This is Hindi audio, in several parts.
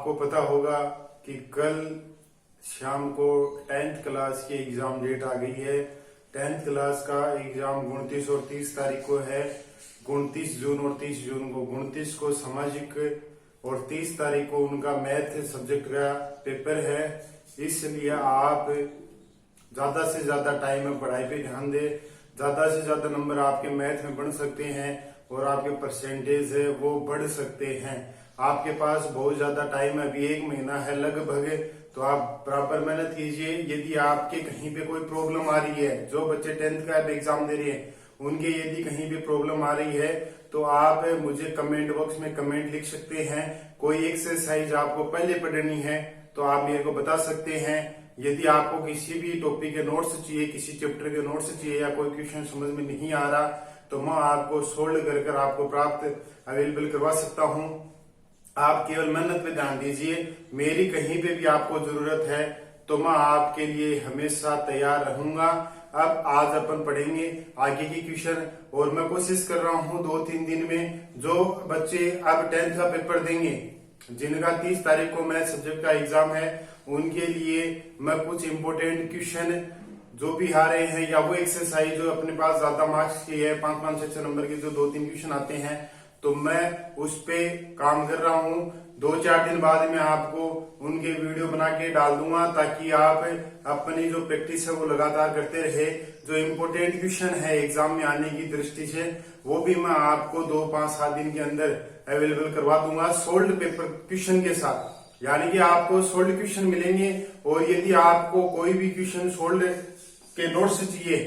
आपको पता होगा कि कल शाम को 10th क्लास की एग्जाम डेट आ गई है। 10th क्लास का एग्जाम 29 और 30 तारीख को है। 29 जून और 30 जून को 29 को सामाजिक और 30 तारीख को उनका मैथ सब्जेक्ट का पेपर है। इसलिए आप ज्यादा से ज्यादा टाइम में पढ़ाई पे ध्यान दें। ज्यादा से ज्यादा नंबर आपके मैथ में बन सकते हैं और आपके परसेंटेज है वो बढ़ सकते हैं। आपके पास बहुत ज्यादा टाइम है, अभी 1 महीना है लगभग, तो आप बराबर मेहनत कीजिए। यदि आपके कहीं पे कोई प्रॉब्लम आ रही है, जो बच्चे 10th का एग्जाम दे रहे हैं उनके यदि कहीं भी प्रॉब्लम आ रही है तो आप मुझे कमेंट बॉक्स में कमेंट लिख सकते हैं। कोई एक्सरसाइज आपको पहले पढ़नी है तो आप मेरे को बता सकते हैं। यदि आपको किसी भी टॉपिक के नोट्स चाहिए, किसी चैप्टर के नोट्स चाहिए या कोई क्वेश्चन समझ में नहीं आ रहा तो मैं आपको सोल्व कर आपको प्राप्त अवेलेबल करवा सकता हूं। आप केवल मेहनत पे ध्यान दीजिए। मेरी कहीं पे भी आपको जरूरत है तो मैं आपके लिए हमेशा तैयार रहूंगा। अब आज अपन पढ़ेंगे आगे की क्वेश्चन और मैं कोशिश कर रहा हूं 2-3 दिन में जो बच्चे अब 10th का पेपर देंगे, जिनका 30 तारीख को मैथ सब्जेक्ट का एग्जाम है, उनके लिए मैं कुछ इंपोर्टेंट क्वेश्चन जो भी आ रहे हैं या वो एक्सरसाइज जो अपने पास ज्यादा मार्क्स की है, 5-5, 6 नंबर के जो 2-3 क्वेश्चन आते हैं, तो मैं उस पे काम कर रहा हूं। 2-4 दिन बाद में आपको उनके वीडियो बना के डाल दूंगा ताकि आप अपनी जो प्रैक्टिस है वो लगातार करते रहे। जो इम्पोर्टेंट क्वेश्चन है एग्जाम में आने की दृष्टि से वो भी मैं आपको 2-5-7 दिन के अंदर अवेलेबल करवा दूंगा सोल्ड पेपर क्वेश्चन के साथ। यानी कि आपको सोल्ड क्वेश्चन मिलेंगे और यदि आपको कोई भी क्वेश्चन सोल्ड के नोट्स चाहिए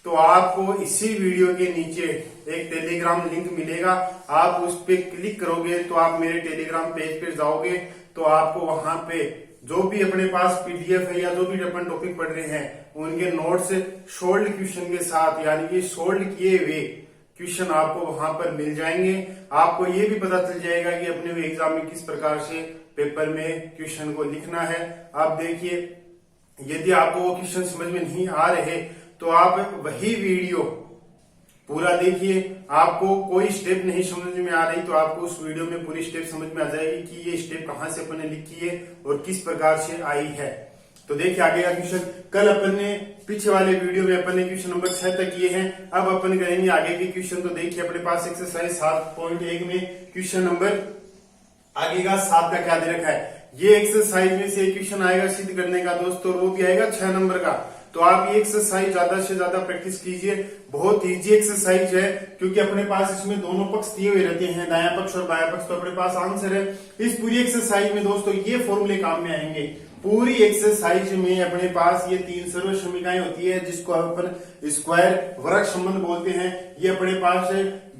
तो आपको इसी वीडियो के नीचे एक टेलीग्राम लिंक मिलेगा। आप उस पे क्लिक करोगे तो आप मेरे टेलीग्राम पेज पे जाओगे तो आपको वहां पे जो भी अपने पास पीडीएफ है या जो भी अपन टॉपिक पढ़ रहे हैं उनके नोट्स सोल्ड क्वेश्चन के साथ, यानी कि सोल्ड किए हुए क्वेश्चन आपको वहां पर मिल जाएंगे। आपको ये भी पता चल जाएगा कि अपने एग्जाम में किस प्रकार से पेपर में क्वेश्चन को लिखना है। आप देखिए, यदि आपको वो क्वेश्चन समझ में नहीं आ रहे तो आप वही वीडियो पूरा देखिए। आपको कोई स्टेप नहीं समझ में आ रही तो आपको उस वीडियो में पूरी स्टेप समझ में आ जाएगी कि ये स्टेप कहां से अपन ने लिखी है और किस प्रकार से आई है। तो देखिए आगे का क्वेश्चन। कल अपन ने पीछे वाले वीडियो में अपन ने क्वेश्चन नंबर 6 तक किए हैं। अब अपन करेंगे आगे के क्वेश्चन। तो देखिए अपने पास एक्सरसाइज 7.1 में क्वेश्चन नंबर आगे का 7 का क्या दे रखा है। ये एक्सरसाइज में से एक क्वेश्चन आएगा सिद्ध करने का दोस्तों, वो भी आएगा 6 नंबर का। तो आप ये एक्सरसाइज ज्यादा से ज्यादा प्रैक्टिस कीजिए। बहुत इजी एक्सरसाइज है क्योंकि अपने पास इसमें दोनों पक्ष दिए हुए रहते हैं, दायां पक्ष और बायां पक्ष, तो अपने पास आंसर है। इस पूरी एक्सरसाइज में दोस्तों ये फॉर्मूले काम में आएंगे। पूरी एक्सरसाइज में अपने पास ये 3 सर्व समीकरणें होती है जिसको अपन स्क्वायर वर्ग संबंध बोलते हैं। ये अपने पास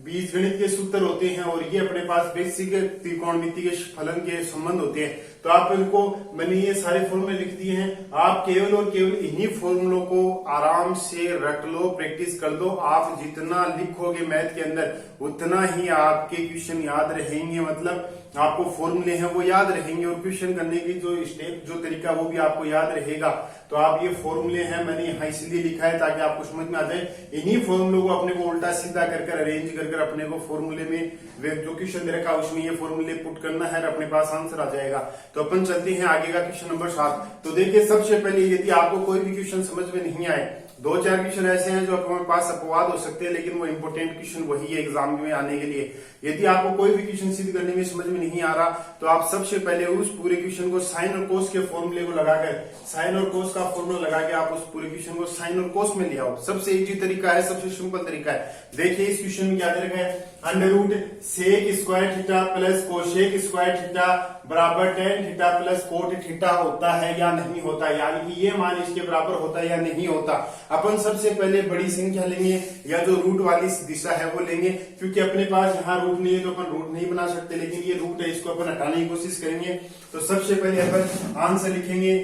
बीजगणित के सूत्र होते हैं और ये अपने पास बेसिक त्रिकोणमिति के फलन के संबंध होते हैं। तो आप इनको मैंने ये सारे फॉर्मूले लिख दिए हैं। आप केवल और केवल इन्हीं फॉर्मूलों को आराम से रट लो, प्रैक्टिस कर दो। आप जितना लिखोगे मैथ के अंदर उतना ही आपके क्वेश्चन याद रहेंगे। मतलब आपको फॉर्मूले हैं वो याद रहेंगे और क्वेश्चन करने की जो स्टेप जो तरीका वो भी आपको याद रहेगा। तो आप ये फॉर्मूले हैं मैंने यहाँ इसलिए लिखा है ताकि आपको समझ में आ जाए। इन्हीं फॉर्मूलों को अपने को उल्टा सीधा कर अरेंज कर अपने को फॉर्मूले में जो क्वेश्चन दे रखा है उसमें ये फॉर्मूले पुट करना है और अपने पास आंसर आ जाएगा। तो अपन चलते हैं आगे का क्वेश्चन नंबर 7। तो देखिए सबसे पहले यदि आपको कोई भी क्वेश्चन समझ में नहीं आए, 2-4 क्वेश्चन ऐसे हैं जो अपने पास अपवाद हो सकते हैं लेकिन वो इंपोर्टेंट क्वेश्चन वही है एग्जाम में आने के लिए। यदि आपको कोई भी क्वेश्चन सिद्ध करने में समझ में नहीं आ रहा तो आप सबसे पहले उस पूरे क्वेश्चन को साइन और कोस के फॉर्मूले को लगाकर, साइन और कोस का फॉर्मूला लगा के आप उस पूरे क्वेश्चन को साइन और कोस में ले आओ। सबसे इजी तरीका है, सबसे सिंपल तरीका है। देखिए इस क्वेश्चन में क्या दे रखा है, under root sec square theta plus cosec square theta बराबर tan theta plus cot theta होता है या नहीं होता, यानी कि ये मान इसके बराबर होता है या नहीं होता। अपन सबसे पहले बड़ी संख्या लेंगे या जो रूट वाली दिशा है वो लेंगे, क्योंकि अपने पास यहाँ रूट नहीं है तो अपन रूट नहीं बना सकते, लेकिन ये रूट है इसको अपन हटाने की कोशिश करेंगे। तो सबसे पहले अपन आंसर लिखेंगे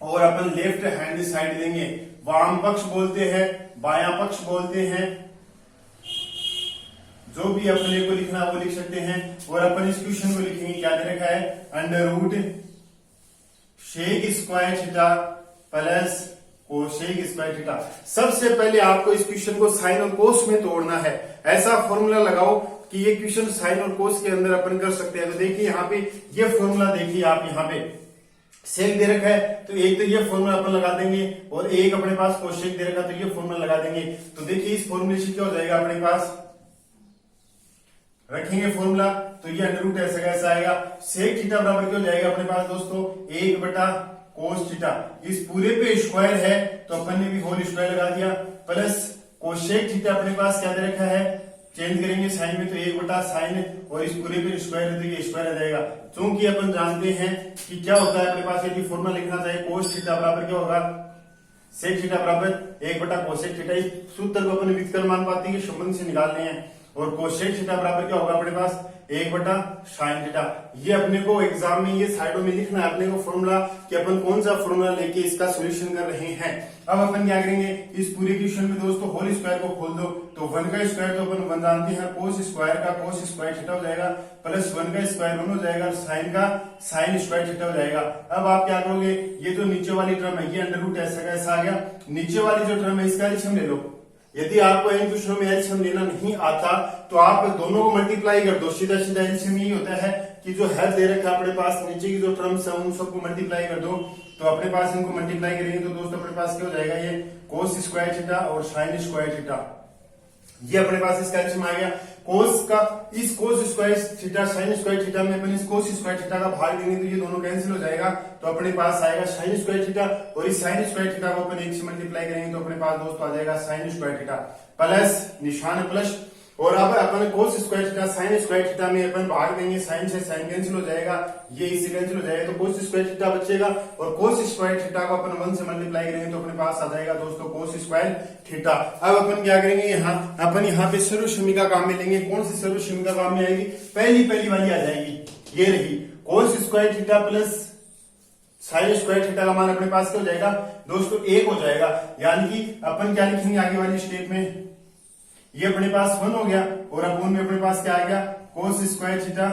और अपन लेफ्ट हैंड साइड लेंगे। वाम पक्ष बोलते हैं, बायां पक्ष बोलते हैं, जो भी अपने को लिखना वो लिख सकते हैं। और अपन इस क्वेश्चन को लिखेंगे, क्या दे रखा है, under root sec square theta plus cosec square theta. सबसे पहले आपको इस क्वेश्चन को साइन और कोस में तोड़ना है। ऐसा फॉर्मूला लगाओ कि ये क्वेश्चन साइन और कोस के अंदर अपन कर सकते हैं। तो देखिए यहाँ पे ये फॉर्मूला देखिए आप यहाँ पे सेक दे रखा है, तो एक तो ये फॉर्मूला अपन लगा देंगे और एक अपने पास कोसेक दे रखा, तो ये फॉर्मूला लगा देंगे। तो देखिए इस फॉर्मूले से क्या हो जाएगा, अपने पास रखेंगे फॉर्मूला, तो ये अंडर रूट ऐसा कैसा आएगा, सेक थीटा बराबर क्या हो जाएगा अपने पास दोस्तों 1/cos थीटा। इस पूरे पे स्क्वायर है तो अपन ने भी होल स्क्वायर लगा दिया, प्लस कोसेक थीटा अपने पास क्या दे रखा है, चेंज करेंगे साइन में तो 1/sin और इस पूरे पे स्क्वायर है तो ये स्क्वायर आ जाएगा। क्योंकि अपन जानते हैं कि क्या होता है अपने पास, यदि फॉर्मूला लिखना चाहिए कोस थीटा बराबर क्या होगा, सेक थीटा बराबर 1/कोसेक थीटा। इस सूत्र को अपन व्युत्क्रम अनुपाती के संबंध से निकालने हैं, और कोसेक थीटा बराबर क्या होगा अपने पास 1/sin थीटा। ये अपने को एग्जाम में ये साइडों में लिखना है अपने को फॉर्मूला, कि अपन कौन सा फॉर्मूला लेके इसका सॉल्यूशन कर रहे हैं। अब अपन क्या करेंगे, इस पूरे क्वेश्चन में दोस्तों होल स्क्वायर को खोल दो, तो 1 का स्क्वायर तो अपन 1 जानते हैं, कोस स्क्वायर का कोस स्क्वायर थीटा हो जाएगा, प्लस 1 का स्क्वायर 1 हो जाएगा, साइन का साइन स्क्वायर थीटा हो जाएगा। अब आप क्या करोगे, ये जो नीचे वाली टर्म है ये अंडर रूट ऐसा का ऐसा आ गया, नीचे वाली जो टर्म है इसका एलसीएम ले लो। यदि आपको इन क्वेश्चनों में एलसीएम लेना नहीं आता तो आप दोनों को मल्टीप्लाई कर दो, सीधा सीधा एलसीएम यही होता है कि जो है दे रखा है अपने पास नीचे की जो टर्म्स है उन सबको मल्टीप्लाई कर दो, तो अपने पास इनको मल्टीप्लाई करेंगे तो दोस्तों अपने पास क्या हो जाएगा, ये कोस स्क्वायर थीटा और साइन स्क्वायर थीटा, ये अपने पास इसका एलसीएम आ गया। कोस का इस कोस square theta sine square theta में अपन इस कोस स्क्वायर थीटा का भाग देंगे तो ये दोनों कैंसिल हो जाएगा, तो अपने पास आएगा साइन स्क्वायर थीटा, और इस साइन स्क्वायर थीटा को अपन 1 से मल्टीप्लाई करेंगे तो अपने पास दोस्तों आ जाएगा साइन स्क्वायर थीटा, प्लस निशान प्लस, और अब अपन cos square theta sine square theta में अपन भाग देंगे, साइन से साइन कैंसिल हो जाएगा, ये इससे कैंसिल हो जाएगा, तो कोस स्क्वायर थीटा बचेगा, और कोस स्क्वायर थीटा को अपन 1 से मल्टीप्लाई करेंगे तो अपने पास आ जाएगा दोस्तों कोस स्क्वायर थीटा। अब अपन क्या करेंगे, अपन यहाँ पे सर्वसमीका काम में लेंगे। कौन सी सर्वसमीका काम में आएगी, पहली वाली आ जाएगी, ये रही कोस square theta plus sine square theta का मान अपने पास क्या हो जाएगा दोस्तों 1 हो जाएगा। यानी कि अपन क्या लिखेंगे आगे वाली स्टेप में, ये अपने पास 1 हो गया, और अपोन में अपने पास क्या आ गया कोस square theta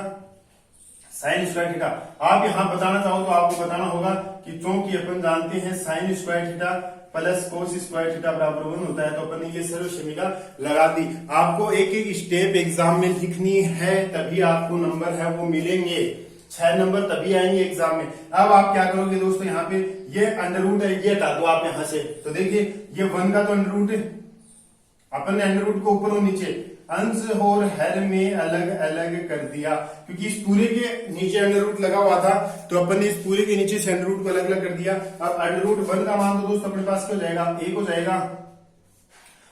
sine square theta. आप यहां बताना चाहो तो आपको बताना होगा कि क्योंकि अपन जानते हैं sign square theta plus cos square theta बराबर 1 होता है, तो अपन ने ये सर्वसमीका लगा दी। आपको एक एक स्टेप एग्जाम में लिखनी है तभी आपको नंबर है वो मिलेंगे, 6 नंबर तभी आएंगे एग्जाम में। अब आप क्या करोगे दोस्तों, यहाँ पे ये अंडर रूट है ये हटा दो आप यहाँ से, तो देखिए ये 1 का तो अंडर रूट है, अपन ने अंडर रूट को ऊपर और नीचे अंश और हर में अलग अलग कर दिया, क्योंकि इस पूरे के नीचे अंडर रूट लगा हुआ था तो अपन ने इस पूरे के नीचे से अंडर रूट को अलग अलग कर दिया। अब अंडर रूट 1 का मान तो दोस्तों अपने पास क्या हो जाएगा 1 हो जाएगा,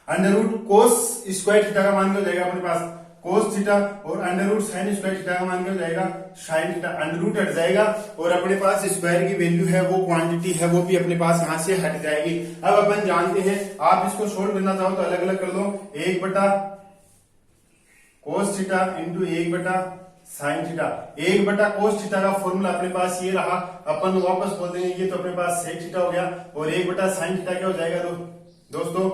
under root cos square theta का मान क्या हो जाएगा अपने पास कोस थीटा, और under root sine square theta का मान क्या हो जाएगा साइन थीटा, अंडर रूट हट जाएगा और अपने पास स्क्वायर की वैल्यू है वो क्वांटिटी है वो भी अपने पास यहां से हट जाएगी। अब अपन जानते हैं, आप इसको सोल्व करना चाहो तो अलग अलग कर लो, 1/cos theta into 1/sin theta. 1/cos theta का फॉर्मूला अपने पास ये रहा, अपन वापस बोल देंगे ये तो अपने पास sec थीटा हो गया, और 1/sin थीटा क्या हो जाएगा दोस्तों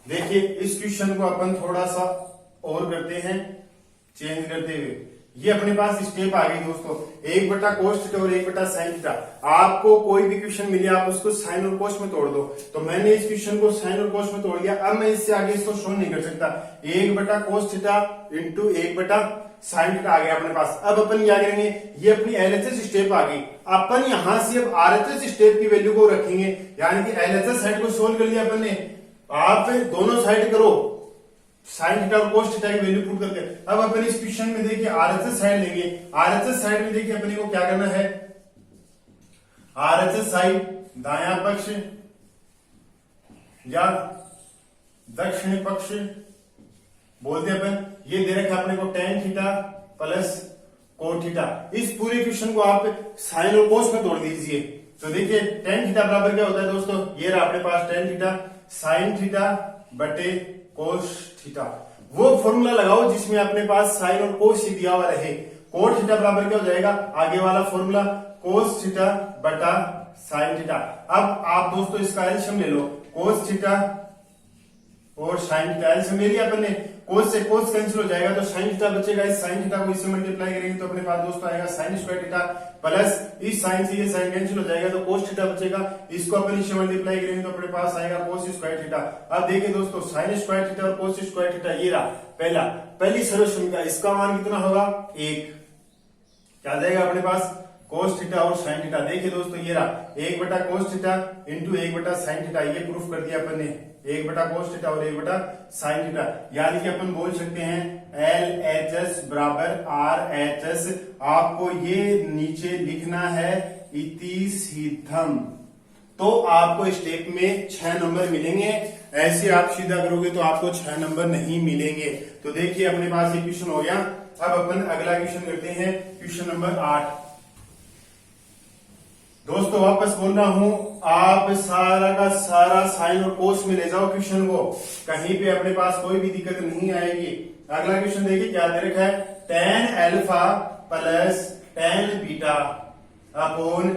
देखिए इस क्वेश्चन को अपन थोड़ा सा और करते हैं चेंज करते हुए, ये अपने पास स्टेप आ गई दोस्तों 1/cos थीटा और 1/sin थीटा। आपको कोई भी क्वेश्चन मिले आप उसको साइन और कोस में तोड़ दो, तो मैंने इस क्वेश्चन को साइन और कोस में तोड़ दिया। अब मैं इससे आगे इसको शो नहीं कर सकता, 1/cos theta into 1/sin theta आ गया अपने पास। अब अपन क्या करेंगे, ये अपनी एलएचएस स्टेप आ गई, अपन यहां से अब आरएचएस स्टेप की वैल्यू को रखेंगे, यानी कि एलएचएस साइड को सोल्व कर लिया अपन ने, आप दोनों साइड करो साइन थीटा और कोस थीटा की वैल्यू पुट करके। अब अपन इस क्वेश्चन में देखिए आरएचएस साइड लेंगे, आरएचएस साइड में देखिए अपने को क्या करना है, आरएचएस साइड दायां पक्ष या दक्षिण पक्ष बोलते हैं अपन, ये दे रखा अपने को tan theta plus cot theta. इस पूरे क्वेश्चन को आप साइन और कोस में तोड़ दीजिए, तो देखिए tan थीटा बराबर क्या होता है दोस्तों, ये रहा अपने पास tan थीटा साइन थीटा बटे कोस थीटा। वो फॉर्मूला लगाओ जिसमें अपने पास साइन और कोस ही दिया हुआ रहे। कोट थीटा बराबर क्या हो जाएगा, आगे वाला फॉर्मूला कोस थीटा बटा साइन थीटा। अब आप दोस्तों इसका एलसीएम ले लो, कोस थीटा और साइन थीटा एलसीएम ले लिया अपन ने, कोस से कोस कैंसिल हो जाएगा तो साइन थीटा बचेगा, इस साइन थीटा को इससे मल्टीप्लाई करेंगे तो अपने पास दोस्तों आएगा साइन स्क्वायर थीटा प्लस इस साइन से ये साइन कैंसिल हो जाएगा तो कोस थीटा बचेगा, इसको अपन इससे मल्टीप्लाई करेंगे तो अपने पास आएगा कोस स्क्वायर थीटा। अब देखिए दोस्तों साइन स्क्वायर थीटा और कोस स्क्वायर थीटा ये रहा पहली सर्वसमीकरण, इसका मान कितना होगा 1, क्या जाएगा अपने पास कोस थीटा और साइन थीटा। देखिए दोस्तों ये रहा 1 बटा कोस थीटा इंटू 1 बटा साइन थीटा, ये प्रूफ कर दिया अपन ने, 1 बटा कोस थीटा और 1 बटा साइन थीटा, यानी कि अपन बोल सकते हैं LHS बराबर RHS। आपको ये नीचे लिखना है इति सीधम, तो आपको स्टेप में 6 नंबर मिलेंगे, ऐसे आप सीधा करोगे तो आपको 6 नंबर नहीं मिलेंगे। तो देखिए अपने पास ये क्वेश्चन हो गया। अब अपन अगला क्वेश्चन करते हैं, क्वेश्चन नंबर 8। दोस्तों वापस बोल रहा हूं, आप सारा का सारा साइन और कोस में ले जाओ क्वेश्चन को, कहीं पे अपने पास कोई भी दिक्कत नहीं आएगी। अगला क्वेश्चन देखिए क्या दे रखा है, tan alpha plus tan beta upon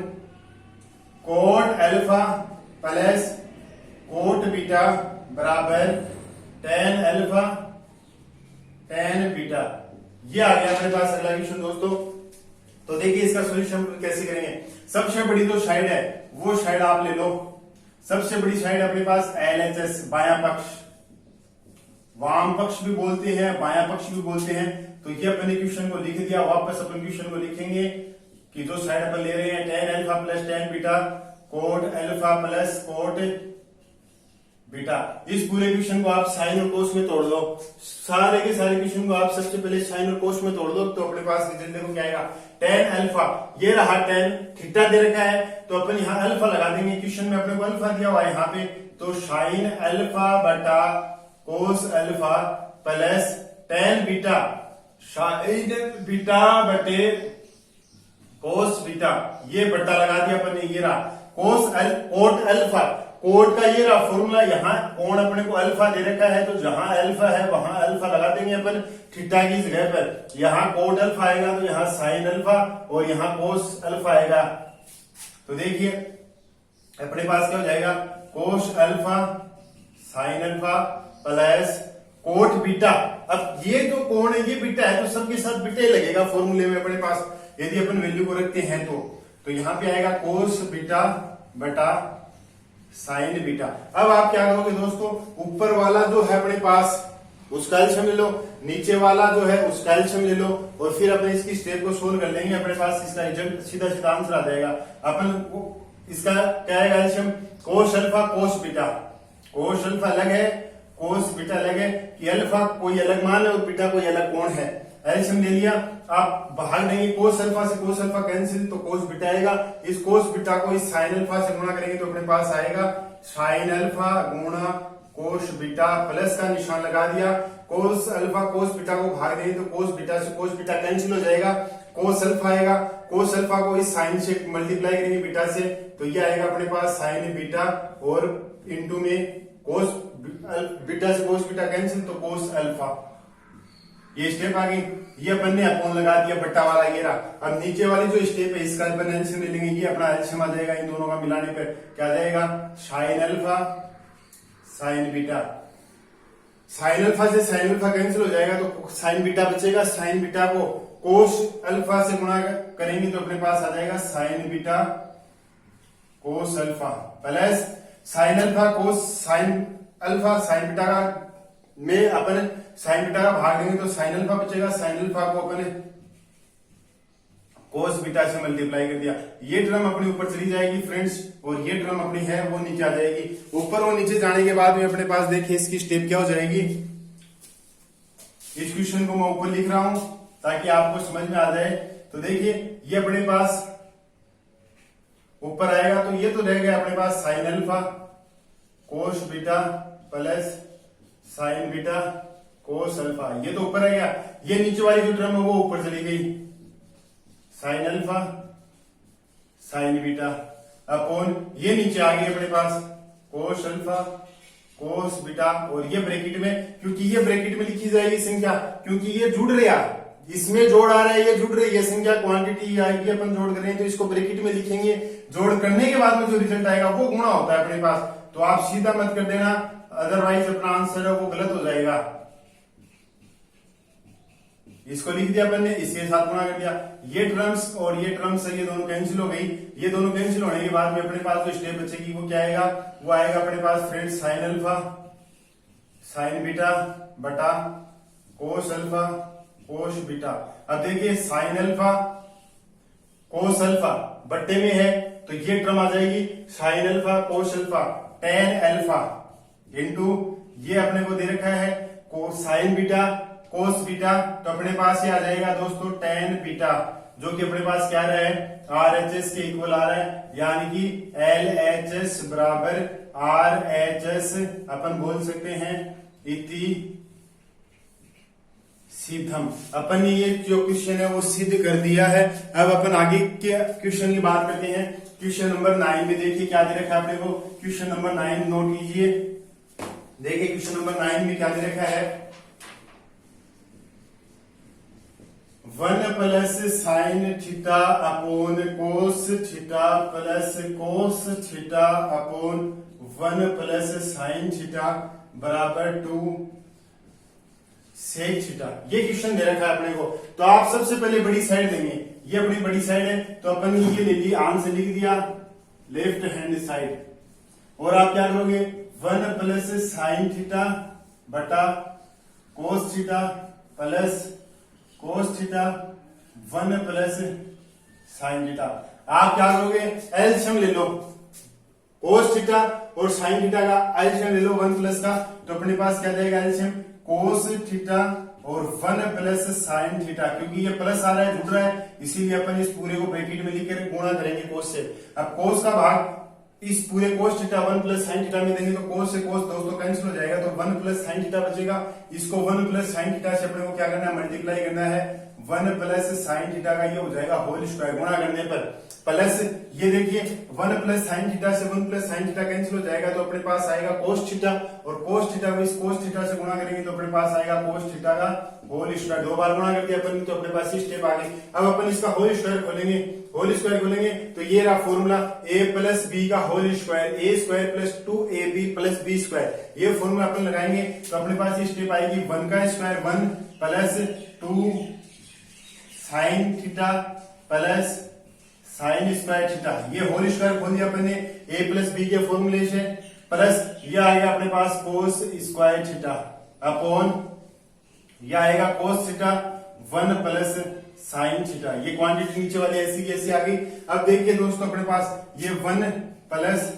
coat alpha plus coat beta बराबर tan अल्फा tan बीटा। ये आ गया अपने पास अगला क्वेश्चन दोस्तों। तो देखिए इसका सॉल्यूशन कैसे करेंगे, सबसे बड़ी जो साइड है वो साइड आप ले लो, सबसे बड़ी साइड अपने पास LHS बायां पक्ष, वाम पक्ष भी बोलते हैं बायां पक्ष भी बोलते हैं। तो ये अपने क्वेश्चन को लिख दिया, वापस अपन क्वेश्चन को लिखेंगे कि जो साइड अपन ले रहे हैं tan alpha plus tan beta coat alpha plus coat beta, इस पूरे क्वेश्चन को आप साइन और कोस में तोड़ दो, सारे के सारे क्वेश्चन को आप सबसे पहले साइन और कोस में तोड़ दो तो अपने पास रिजल्ट देखो क्या आएगा, tan अल्फा, ये रहा tan, थीटा दे रखा है तो अपन यहाँ अल्फा लगा देंगे, क्वेश्चन में अपने को अल्फा दिया हुआ है यहाँ पे, तो साइन अल्फा बटा cos alpha plus tan beta, sign beta बटे कोस बीटा, ये बट्टा लगा दिया अपन ने, ये रहा कोट अल्फा, कोट का ये रहा फॉर्मूला, यहाँ कोण अपने को अल्फा दे रखा है तो जहां अल्फा है वहां अल्फा लगा देंगे अपन थीटा की जगह पर, यहाँ कोट अल्फा आएगा तो यहाँ साइन अल्फा और यहाँ कोस अल्फा आएगा। तो देखिए अपने पास क्या हो जाएगा, cos alpha sine alpha plus coat beta. अब ये जो कोण है ये बीटा है तो सबके साथ बीटा ही लगेगा फॉर्मूले में अपने पास, यदि अपन वैल्यू को रखते हैं तो यहाँ पे आएगा कोस बीटा बटा साइन बीटा। अब आप क्या करोगे दोस्तों, ऊपर वाला जो है अपने पास उसका एलसीएम ले लो, नीचे वाला जो है उसका एलसीएम ले लो और फिर अपने इसकी स्टेप को सोल्व कर लेंगे, अपने पास इसका रिजल्ट सीधा सीधा आंसर आ जाएगा। अपन इसका क्या आएगा LCM, cos alpha cos beta, cos alpha अलग है कोस बीटा अलग है, कि अल्फा कोई अलग मान है और बीटा कोई अलग कोण है, एलसीएम ले लिया, आप भाग देंगे कोस अल्फा से कोस अल्फा कैंसिल तो कोस बीटा आएगा, इस कोस बीटा को इस साइन अल्फा से गुणा करेंगे तो अपने पास आएगा साइन अल्फा गुणा कोस बीटा, प्लस का निशान लगा दिया, कोस अल्फा कोस बीटा को भाग देंगे तो कोस बीटा से कोस बीटा कैंसिल हो जाएगा, कोस अल्फा आएगा, कोस अल्फा को इस साइन से मल्टीप्लाई करेंगे बीटा से तो ये आएगा अपने पास साइन बीटा और इंटू में कोस बीटा से कोस बीटा कैंसिल तो कोस अल्फा, ये स्टेप आ गई, ये अपन ने अपॉन लगा दिया बट्टा वाला ये रहा। अब नीचे वाली जो स्टेप है इसका अपन एलसीएम ले लेंगे, ये अपना एलसीएम आ जाएगा, इन दोनों का मिलाने पर क्या आ जाएगा, sign alpha sine beta, sine alpha से साइन अल्फा कैंसिल हो जाएगा तो साइन बीटा बचेगा, साइन बीटा को कोस अल्फा से गुणा करेंगे तो अपने पास आ जाएगा sign beta cos alpha plus sign alpha कोस साइन अल्फा, साइन बीटा का में अपन साइन बीटा का भाग देंगे तो साइन अल्फा बचेगा, साइन अल्फा को अपन कोस बीटा से मल्टीप्लाई कर दिया, ये टर्म अपने ऊपर चली जाएगी फ्रेंड्स और ये टर्म अपनी है वो नीचे आ जाएगी। ऊपर और नीचे जाने के बाद में अपने पास देखिए इसकी स्टेप क्या हो जाएगी, इस क्वेश्चन को मैं ऊपर लिख रहा हूं ताकि आपको समझ में आ जाए। तो देखिए ये अपने पास ऊपर आएगा तो ये तो रह गया अपने पास sine alpha cos beta plus sine beta cos alpha, ये तो ऊपर आ गया, ये नीचे वाली जो टर्म है वो ऊपर चली गई, sign alpha sine beta upon ये नीचे आ गई अपने पास कोस अल्फा कोस बीटा और ये ब्रैकेट में, क्योंकि ये ब्रैकेट में लिखी जाएगी संख्या, क्योंकि ये जुड़ रहा है, इसमें जोड़ आ रहा है, ये जुड़ रही है संख्या, क्वांटिटी आएगी अपन जोड़ कर रहे हैं तो इसको ब्रैकेट में लिखेंगे, जोड़ करने के बाद में जो रिजल्ट आएगा वो गुणा होता है अपने पास, तो आप सीधा मत कर देना, अदरवाइज अपना आंसर है वो गलत हो जाएगा। इसको लिख दिया अपन ने, इसके साथ गुणा कर दिया। ये टर्म्स और ये टर्म्स ये दोनों कैंसिल हो गई। ये दोनों कैंसिल होने के बाद में अपने पास जो स्टेप बचेगी वो क्या आएगा, वो आएगा अपने पास फ्रेंड साइन अल्फा साइन बीटा बटा कोस अल्फा कोस बीटा। अब देखिए साइन अल्फा कोस अल्फा बट्टे में है तो ये टर्म आ जाएगी sign alpha cos alpha tan alpha into ये अपने को दे रखा है साइन बीटा कोस बीटा, तो अपने पास ये आ जाएगा दोस्तों टेन बीटा, जो कि अपने पास क्या रहा है आर एच एस के इक्वल आ रहा है, यानी कि एल एच एस बराबर आर एच एस अपन बोल सकते हैं इति सिद्धम। अपन ने ये जो क्वेश्चन है वो सिद्ध कर दिया है। अब अपन आगे के क्वेश्चन की बात करते हैं। क्वेश्चन नंबर 9 में देखिए क्या दे रखा है अपने को। क्वेश्चन नंबर 9 नोट कीजिए। देखिए क्वेश्चन नंबर 9 में क्या दे रखा है, 1 plus sine theta upon cos theta plus cos theta upon 1 plus sine theta बराबर 2 सेक थीटा। ये क्वेश्चन दे रखा है अपने को। तो आप सबसे पहले बड़ी साइड देंगे, ये अपनी बड़ी साइड है तो अपन ने ये ले लिया, आंसर लिख दिया लेफ्ट हैंड साइड, और आप क्या करोगे 1 प्लस साइन थीटा बटा cos theta plus cos theta 1 plus sine theta. आप क्या करोगे एलसीएम ले लो, कोस थीटा और साइन थीटा का एलसीएम ले लो 1 प्लस का, तो अपने पास क्या जाएगा एलसीएम कोस थीटा और 1 प्लस साइन थीटा, क्योंकि ये प्लस आ रहा है जुड़ रहा है इसीलिए अपन इस पूरे को ब्रैकेट में लिखकर गुणा करेंगे कोस से। अब कोस का भाग इस पूरे cos theta 1 plus sine theta में देंगे तो कोस से कोस दोस्तों कैंसिल हो जाएगा, तो 1 प्लस साइन थीटा बचेगा। इसको 1 प्लस साइन थीटा से अपने को क्या करना है मल्टीप्लाई करना है, 1 प्लस साइन थीटा का ये हो जाएगा होल स्क्वायर, गुणा करने पर प्लस ये देखिए 1 प्लस साइन थीटा से 1 प्लस साइन थीटा कैंसिल हो जाएगा तो अपने पास आएगा कोस थीटा, और कोस थीटा को इस कोस थीटा से गुणा करेंगे तो अपने पास आएगा कोस थीटा का होल स्क्वायर। दो बार गुणा कर दिया अपन तो अपने पास ये स्टेप आ गई। अब अपन इसका होल स्क्वायर खोलेंगे, होल स्क्वायर खोलेंगे तो ये रहा फॉर्मूला a प्लस बी का whole square, A square plus 2ab plus B square. ये फॉर्मूला अपन लगाएंगे तो अपने पास ये स्टेप आएगी 1 का square 1 plus 2 sine theta plus sine square theta. ये होल स्क्वायर खोल दिया अपन ने a प्लस बी के फॉर्मूले से, प्लस ये आएगा अपने पास कोस स्क्वायर थीटा अपॉन ये आएगा cos theta 1 plus sine theta. ये क्वांटिटी नीचे वाली ऐसी की ऐसी आ गई। अब देखिए दोस्तों अपने पास ये 1 प्लस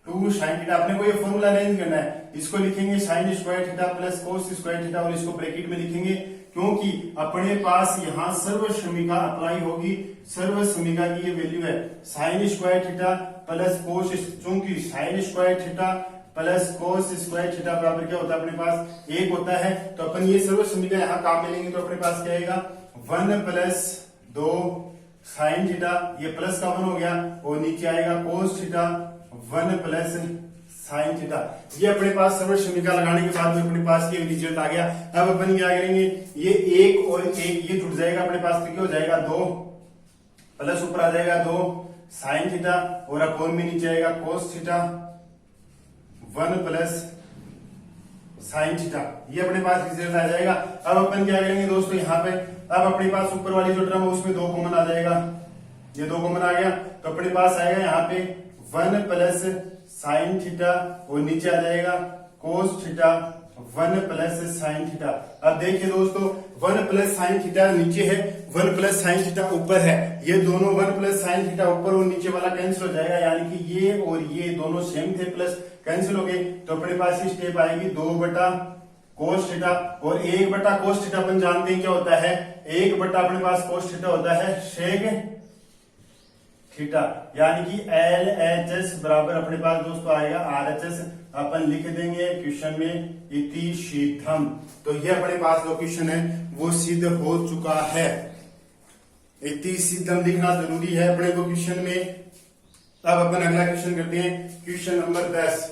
2 साइन थीटा, अपने को ये फॉर्मूला अरेंज करना है। इसको लिखेंगे sign square theta plus cos square theta और इसको ब्रैकेट में लिखेंगे क्योंकि अपने पास यहाँ सर्वसमीका अप्लाई होगी। सर्वसमीका की ये वैल्यू है sine square theta plus cos, चूंकि sine square theta plus cos square theta बराबर क्या होता है अपने पास 1 होता है, तो अपन ये सर्वसमीका यहाँ काम में लेंगे तो अपने पास क्या आएगा 1 प्लस 2 साइन थीटा, ये प्लस का 1 हो गया, और नीचे आएगा cos theta 1 plus sine theta. ये अपने पास सर्वसमीका लगाने के बाद में अपने पास ये रिजल्ट आ गया। अब अपन क्या करेंगे ये 1 और 1 ये जुड़ जाएगा अपने पास तो क्या हो जाएगा 2 प्लस ऊपर आ जाएगा 2 साइन थीटा और अपॉन में नीचे आएगा cos theta 1 plus sine theta. ये अपने पास रिजल्ट आ जाएगा। अब अपन क्या करेंगे दोस्तों यहाँ पे, अब अपने पास ऊपर वाली जो टर्म है उसमें 2 कॉमन आ जाएगा, ये 2 कॉमन आ गया तो अपने पास आएगा यहाँ पे 1 प्लस साइन थीटा और नीचे आ जाएगा cos theta 1 plus sine theta. अब देखिए दोस्तों 1 प्लस साइन थीटा नीचे है, 1 प्लस साइन थीटा ऊपर है, ये दोनों 1 प्लस साइन थीटा ऊपर और नीचे वाला कैंसिल हो जाएगा, यानी कि ये और ये दोनों सेम थे प्लस कैंसिल हो गए, तो अपने पास ये स्टेप आएगी 2 बटा कोस थीटा और 1 बटा कोस थीटा अपन जानते हैं क्या होता है, 1 बटा अपने पास कोस थीटा होता है सेक थीटा, यानी कि एल एच एस बराबर अपने पास दोस्तों आएगा आर एच एस। अपन लिख देंगे क्वेश्चन में इति सिद्धम। तो ये अपने पास जो क्वेश्चन है वो सिद्ध हो चुका है। इति सिद्धम लिखना जरूरी है अपने को क्वेश्चन में। अब अपन अगला क्वेश्चन करते हैं, क्वेश्चन नंबर 10।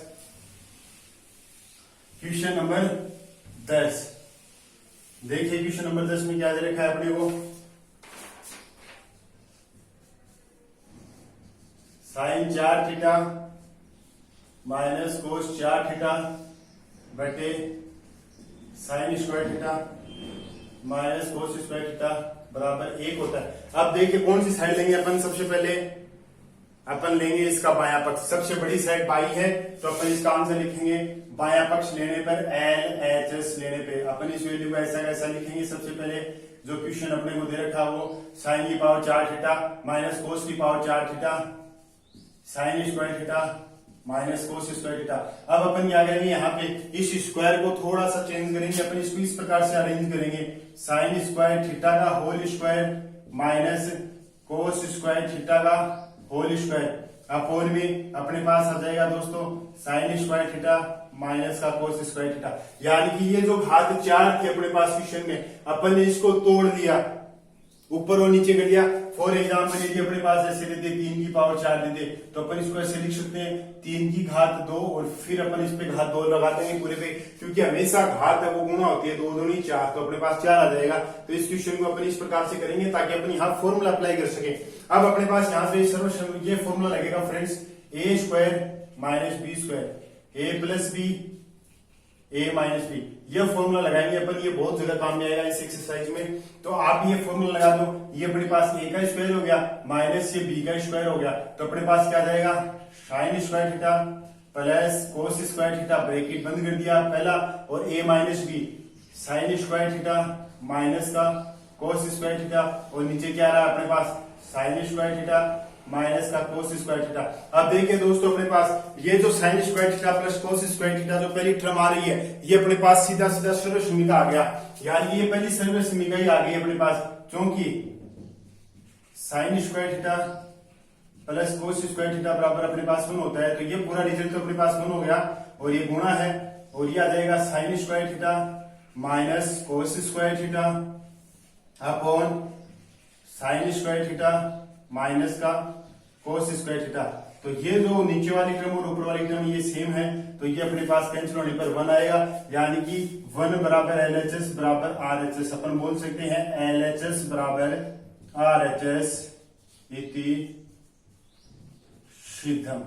क्वेश्चन नंबर 10 देखिए, क्वेश्चन नंबर 10 में क्या दे रखा है अपने को, sine 4 theta minus cos 4 theta बटे sine square theta minus cos square theta बराबर 1 होता है। अब देखिए कौन सी साइड लेंगे अपन। सबसे पहले अपन लेंगे इसका बायां पक्ष। सबसे बड़ी साइड बाई है तो अपन इसका आंसर लिखेंगे बायां पक्ष लेने पर LHS लेने पे अपन इस वैल्यू को ऐसा कैसा लिखेंगे। सबसे पहले जो क्वेश्चन अपने को दे रखा वो साइन की पावर 4 थीटा माइनस कोस की power 4 theta sine square theta minus cos square theta. अब अपन क्या करेंगे, यहाँ पे इस स्क्वायर को थोड़ा सा चेंज करेंगे। अपन इसको इस प्रकार से अरेंज करेंगे, साइन स्क्वायर थीटा का whole square minus cos square theta का होल स्क्वायर अपोन में अपने पास आ जाएगा दोस्तों साइन स्क्वायर थीटा माइनस का कोस स्क्वायर थीटा। यानी कि ये जो घात 4 थी अपने पास क्वेश्चन में, अपन ने इसको तोड़ दिया, ऊपर और नीचे कर दिया। फॉर एग्जाम्पल यदि अपने पास ऐसे लेते 3 की पावर 4 लेते तो अपन इसको ऐसे लिख सकते हैं 3 की घात 2 और फिर अपन इस पे घात 2 लगा देंगे पूरे पे, क्योंकि हमेशा घात है वो गुणा होती है, 2 दूनी 4 तो अपने पास 4 आ जाएगा। तो इस क्वेश्चन को अपन इस प्रकार से करेंगे ताकि अपन यहाँ फॉर्मूला अप्लाई कर सके। अब अपने पास यहाँ से सर्वश्रेष्ठ ये फॉर्मूला लगेगा फ्रेंड्स, ए स्क्वायर माइनस बी स्क्वायर ए प्लस बी ए माइनस बी। ये फॉर्मूला लगाएंगे अपन, ये बहुत ज्यादा काम में आएगा इस एक्सरसाइज में। तो आप ये फॉर्मूला लगा दो, ये अपने पास ए का स्क्वायर हो गया माइनस ये बी का स्क्वायर हो गया, तो अपने पास क्या जाएगा sine square theta plus cos square theta, bracket बंद कर दिया पहला, और A minus B sine square theta minus का कोस स्क्वायर थीटा, और नीचे क्या रहा अपने पास साइन स्क्वायर थीटा माइनस का कोस स्क्वायर थीटा। अब देखिए दोस्तों अपने पास ये जो sign square theta plus cos square theta जो पहली टर्म आ रही है, ये अपने पास सीधा सीधा सर्वसमीका आ गया, यानी ये पहली सर्वसमीका ही आ गई अपने पास, क्योंकि sign square theta plus cos square theta बराबर अपने पास 1 होता है। तो ये पूरा रिजल्ट तो अपने पास 1 हो गया, और ये गुणा है, और ये आ जाएगा sine square theta minus cos square theta upon sine square theta minus का कोस स्क्वायर थीटा। तो ये जो नीचे वाली टर्म और ऊपर वाली टर्म ये सेम है, तो ये अपने पास कैंसिल होने पर 1 आएगा, यानी कि 1 बराबर LHS बराबर RHS। अपन बोल सकते हैं LHS बराबर RHS इति सिद्धम।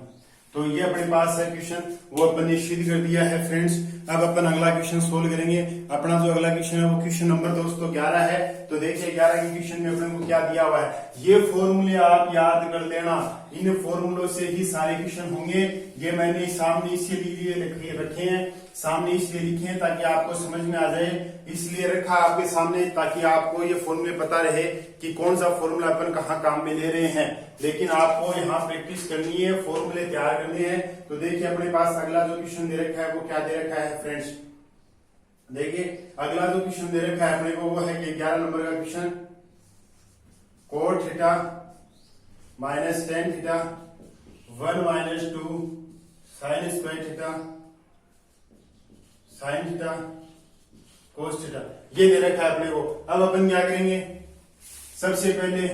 तो ये अपने पास है क्वेश्चन, वो अपन ने सिद्ध कर दिया है फ्रेंड्स। अब अपन अगला क्वेश्चन सोल्व करेंगे। अपना जो अगला क्वेश्चन है वो क्वेश्चन नंबर दोस्तों 11 है। तो देखिए 11 के क्वेश्चन में अपने को क्या दिया हुआ है, ये फॉर्मूले आप याद कर लेना, इन फॉर्मूलों से ही सारे क्वेश्चन होंगे। ये मैंने सामने इसीलिए रखे हैं, सामने इसलिए लिखे हैं ताकि आपको समझ में आ जाए, इसलिए रखा आपके सामने ताकि आपको ये फॉर्मूले पता रहे कि कौन सा फॉर्मूला अपन कहाँ काम में ले रहे हैं। लेकिन आपको यहाँ प्रैक्टिस करनी है, फॉर्मूले तैयार करने हैं। तो देखिए अपने पास अगला जो क्वेश्चन दे रखा है वो क्या दे रखा है फ्रेंड्स, देखिए अगला जो क्वेश्चन दे रखा है अपने को वो है कि 11 नंबर का question, cot theta minus tan theta 1 minus 2 sign square theta sign theta cos theta, ये दे रखा है अपने को। अब अपन क्या करेंगे, सबसे पहले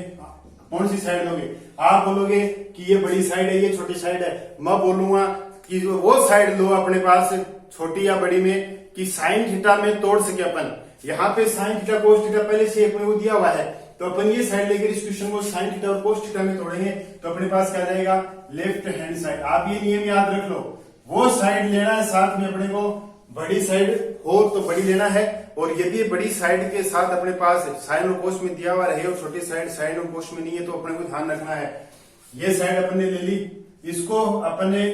कौन सी साइड लोगे, आप बोलोगे कि ये बड़ी साइड है ये छोटी साइड है, मैं बोलूंगा कि वो साइड लो अपने पास छोटी या बड़ी में कि साइन थीटा में तोड़ सके अपन। यहाँ पे साइन थीटा कोस थीटा पहले से अपने को दिया हुआ है, तो अपन ये साइड लेकर इस क्वेश्चन को साइन थीटा और कोस थीटा में तोड़ेंगे, तो अपने पास क्या जाएगा लेफ्ट हैंड साइड। आप ये नियम याद रख लो, वो साइड लेना है साथ में अपने को, बड़ी साइड हो तो बड़ी लेना है, और यदि बड़ी साइड के साथ अपने पास साइन और कोस में दिया हुआ रहे और छोटी साइड साइन और कोस में नहीं है तो अपने को ध्यान रखना है। ये साइड अपन ने ले ली, इसको अपन ने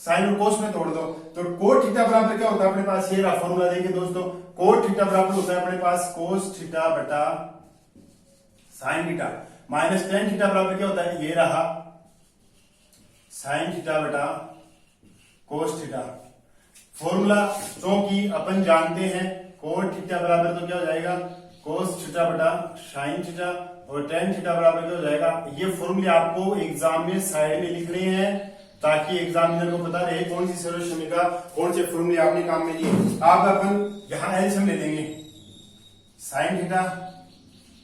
साइन और कोस में तोड़ दो, तो कोट थीटा बराबर क्या होता है अपने पास, ये रहा फॉर्मूला देखिए दोस्तों, कोट थीटा बराबर होता है अपने पास कोस थीटा बटा sine theta, minus tan theta बराबर क्या होता है, ये रहा साइन थीटा बटा कोस थीटा। फॉर्मूला क्योंकि अपन जानते हैं कोट थीटा बराबर तो क्या हो जाएगा कोस थीटा बटा साइन थीटा, और टेन थीटा बराबर क्या हो जाएगा। ये फॉर्मूले आपको एग्जाम में साइड में लिखने हैं ताकि एग्जामिनर को पता रहे कौन सी सर्वसमीका कौन से फॉर्मूले आपने काम में लिए। आप अपन यहाँ एलसीएम ले लेंगे, साइन थीटा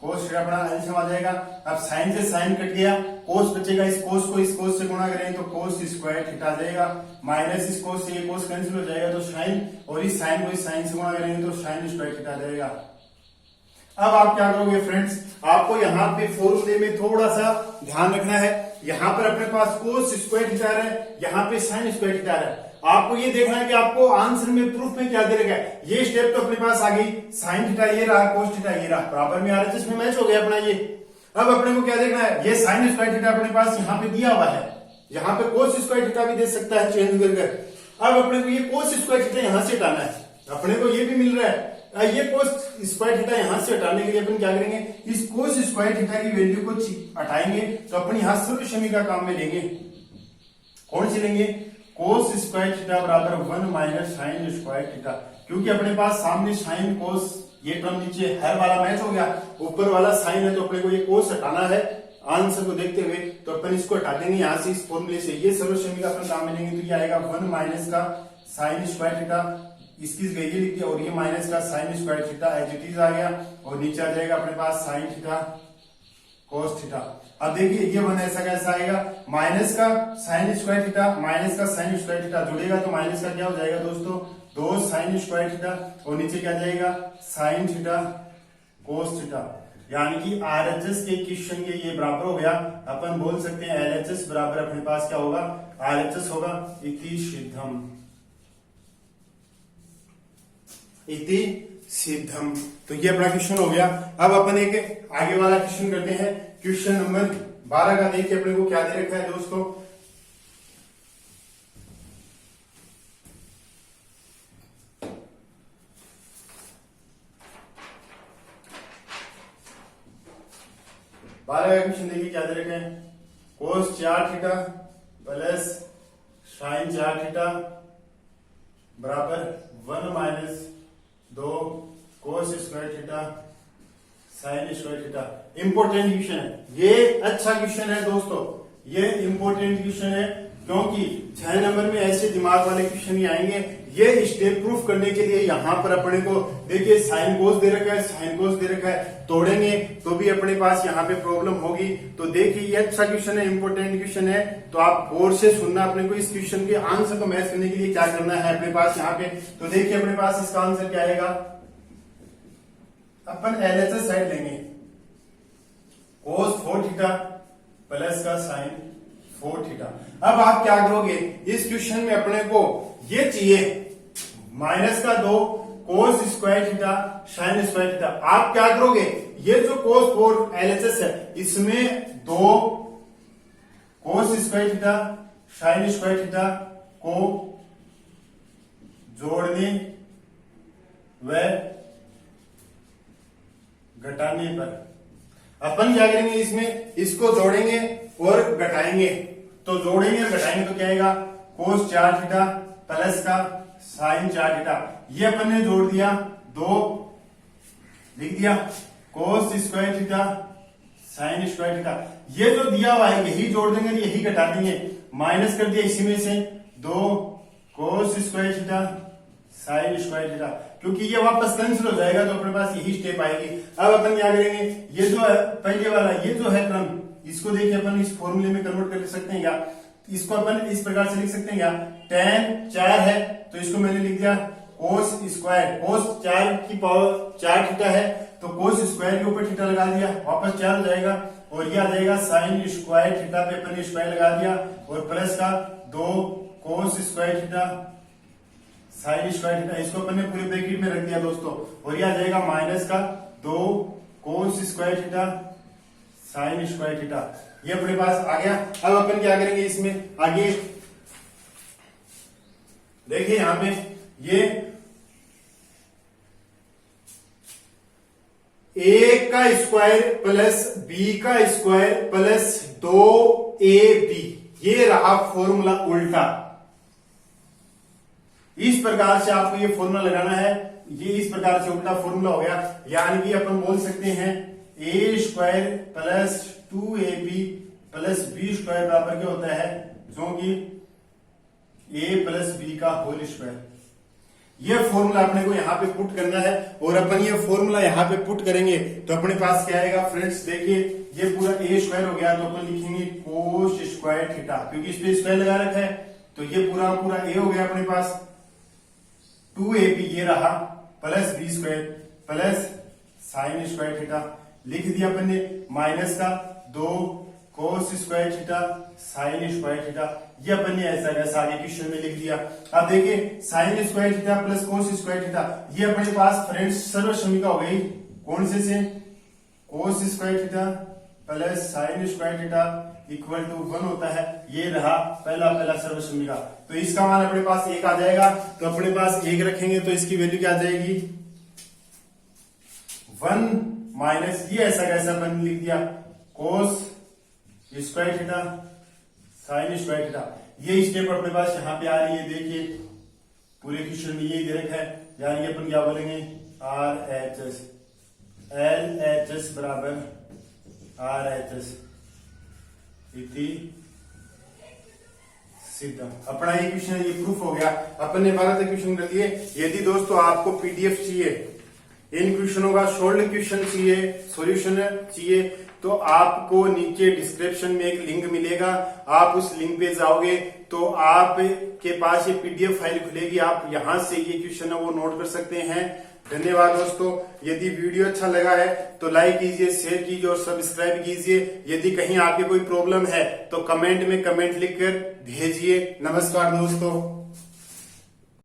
कोस थीटा बड़ा एलसीएम आ जाएगा। अब साइन से साइन कट गया, कोस बचेगा, इस कोस से गुणा करेंगे तो कोस स्क्वायर थीटा आ जाएगा, माइनस इस कोस से ये कोस कैंसिल हो जाएगा तो साइन, और इस साइन को इस साइन से गुणा करेंगे तो साइन स्क्वायर थीटा आ जाएगा। अब आप क्या करोगे फ्रेंड्स, आपको यहाँ पे फॉर्मूले में थोड़ा सा ध्यान रखना है, यहाँ पर अपने पास कोस स्क्वायर थीटा है, यहाँ पे साइन स्क्वायर थीटा है। आपको ये देखना है कि आपको आंसर में प्रूफ में क्या दे रखा है। ये स्टेप तो अपने पास आ गई, साइन थीटा ये रहा, कोस थीटा ये रहा, बराबर में आरएचएस में मैच हो गया अपना ये। अब अपने को क्या देखना है, ये साइन स्क्वायर थीटा अपने पास यहाँ पे दिया हुआ है, यहाँ पे कोस स्क्वायर थीटा भी दे सकता है चेंज करके। अब अपने को ये कोस स्क्वायर थीटा यहां से हटाना है, अपने को ये भी मिल रहा है, ये कोस स्क्वायर थीटा यहां से हटाने के लिए अपन क्या करेंगे, इस कोस स्क्वायर थीटा की वैल्यू को हटाएंगे तो अपन यहां सर्वक्षमी का काम में लेंगे। कौन सी लेंगे, कोस स्क्वायर थीटा बराबर 1 माइनस साइन स्क्वायर थीटा, क्योंकि अपने पास सामने साइन कोस ये टर्म नीचे हर वाला मैच हो गया, ऊपर वाला साइन है तो अपने को ये कोस हटाना है आंसर को देखते हुए, तो अपन इसको हटा देंगे यहां से इस फॉर्मूले से, ये सर्वक्षमी का अपन काम में लेंगे तो ये आएगा 1 माइनस का साइन स्क्वायर थीटा, इसकी जगह ये लिख दिया और ये माइनस का sine square theta as it is आ गया और नीचे आ जाएगा अपने पास साइन थीटा कोस थीटा। अब देखिए ये वन ऐसा कैसा आएगा, माइनस का साइन स्क्वायर थीटा माइनस का साइन स्क्वायर थीटा जुड़ेगा तो माइनस का क्या हो जाएगा दोस्तों, 2 साइन स्क्वायर थीटा और नीचे क्या जाएगा साइन थीटा कोस थीटा, यानी कि आरएचएस के क्वेश्चन के ये बराबर हो गया। अपन बोल सकते हैं एलएचएस बराबर अपने पास क्या होगा, आरएचएस होगा इति सिद्धम, इति सिद्धम। तो ये अपना क्वेश्चन हो गया। अब अपन एक आगे वाला क्वेश्चन करते हैं, क्वेश्चन नंबर 12 का देखिए अपने को क्या दे रखा है दोस्तों। बारह का क्वेश्चन देखिए क्या दे रखे हैं, कोस 4 थीटा प्लस साइन 4 थीटा बराबर 1 माइनस 2 कोस square theta sine square theta. Important question है ये, अच्छा क्वेश्चन है दोस्तों, ये इंपोर्टेंट क्वेश्चन है क्योंकि 6 नंबर में ऐसे दिमाग वाले क्वेश्चन ही आएंगे। ये स्टेप प्रूफ करने के लिए यहाँ पर अपने को देखिए साइन कोस दे रखा है, साइन कोस दे रखा है, तोड़ेंगे तो भी अपने पास यहाँ पे प्रॉब्लम होगी। तो देखिए ये अच्छा क्वेश्चन है, इंपोर्टेंट क्वेश्चन है, तो आप गौर से सुनना। अपने को इस क्वेश्चन के आंसर को मैच करने के लिए क्या करना है अपने पास यहाँ पे, तो देखिए अपने पास इसका आंसर क्या आएगा, अपन एलएचएस साइड लेंगे, कोस 4 थीटा प्लस का साइन 4 थीटा। अब आप क्या करोगे, इस क्वेश्चन में अपने को ये चाहिए माइनस का 2 कोस square theta sine square theta. आप क्या करोगे, ये जो कोस 4 एलएचएस है इसमें 2 कोस square theta sine square theta को जोड़ने व घटाने पर अपन क्या करेंगे, इसमें इसको जोड़ेंगे और घटाएंगे, तो जोड़ेंगे और घटाएंगे तो क्या आएगा, कोस 4 थीटा प्लस का साइन 4 थीटा। ये अपन ने जोड़ दिया, 2 लिख दिया, कोस square theta sine square theta. ये जो दिया हुआ है यही जोड़ देंगे और यही घटा देंगे, माइनस कर दिया इसी में से 2 कोस square theta sine square theta, क्योंकि ये वापस कैंसिल हो जाएगा तो अपने पास यही स्टेप आएगी। अब अपन क्या करेंगे, ये जो है पहले वाला ये जो है टर्म, इसको देखिए अपन इस फॉर्मूले में कन्वर्ट कर सकते हैं क्या, इसको अपन इस प्रकार से लिख सकते हैं क्या, tan 4 है तो इसको मैंने लिख दिया कोस स्क्वायर, कोस 4 की पावर 4 थीटा है तो कोस स्क्वायर के ऊपर थीटा लगा दिया, वापस 4 हो जाएगा और ये आ जाएगा साइन स्क्वायर थीटा पे अपन स्क्वायर लगा दिया और प्लस का 2 कोस square theta sine square theta, इसको अपन ने पूरे ब्रैकेट में रख दिया दोस्तों, और ये आ जाएगा माइनस का 2 कोस square theta sine square theta. ये अपने पास आ गया। अब अपन क्या करेंगे, इसमें आगे देखिए यहां पे ये a का स्क्वायर प्लस b का स्क्वायर प्लस 2ab, ये रहा फॉर्मूला उल्टा। इस प्रकार से आपको ये फॉर्मूला लगाना है, ये इस प्रकार से उल्टा फॉर्मूला हो गया, यानी कि अपन बोल सकते हैं a square plus 2ab plus b square बराबर क्या होता है, जो कि a प्लस b का होल स्क्वायर। ये फॉर्मूला अपने को यहाँ पे पुट करना है और अपन ये फॉर्मूला यहाँ पे पुट करेंगे तो अपने पास क्या आएगा फ्रेंड्स, देखिए ये पूरा a स्क्वायर हो गया तो अपन लिखेंगे कोस स्क्वायर थीटा, क्योंकि इस पे स्क्वायर लगा रखा है तो ये पूरा पूरा a हो गया अपने पास, 2ab ये रहा plus b square plus sine square theta, लिख दिया अपन ने माइनस का 2 कोस square theta sine square theta, ये अपन ने ऐसा कैसा आगे क्वेश्चन में लिख दिया। अब देखिए sine square theta plus cos square theta, ये अपने पास फ्रेंड्स सर्वसम्मिका हो गई। कौन से cos square theta plus sine square theta equal to 1 होता है, ये रहा पहला सर्वसम्मिका। तो इसका मान अपने पास 1 आ जाएगा, तो अपने पास 1 रखेंगे तो इसकी वैल्यू क्या आ जाएगी 1 माइनस ये ऐसा कैसा अपन लिख दिया कोस square theta sine square theta. ये स्टेप अपने पास यहाँ पे आ रही है, देखिए पूरे क्वेश्चन में यही दे रखा है, यानी अपन क्या बोलेंगे RHS LHS बराबर RHS इति सिद्ध। अपना ये क्वेश्चन ये प्रूफ हो गया। अपन ने 12 तक क्वेश्चन कर दिए। यदि दोस्तों आपको पीडीएफ चाहिए, इन क्वेश्चनों का सोल्व क्वेश्चन चाहिए, सॉल्यूशन चाहिए, तो आपको नीचे डिस्क्रिप्शन में एक लिंक मिलेगा, आप उस लिंक पे जाओगे तो आप के पास ये पीडीएफ फाइल खुलेगी, आप यहां से ये क्वेश्चन है वो नोट कर सकते हैं। धन्यवाद दोस्तों। यदि वीडियो अच्छा लगा है तो लाइक कीजिए, शेयर कीजिए और सब्सक्राइब कीजिए। यदि कहीं आपके कोई प्रॉब्लम है तो कमेंट में कमेंट लिखकर भेजिए। नमस्कार दोस्तों।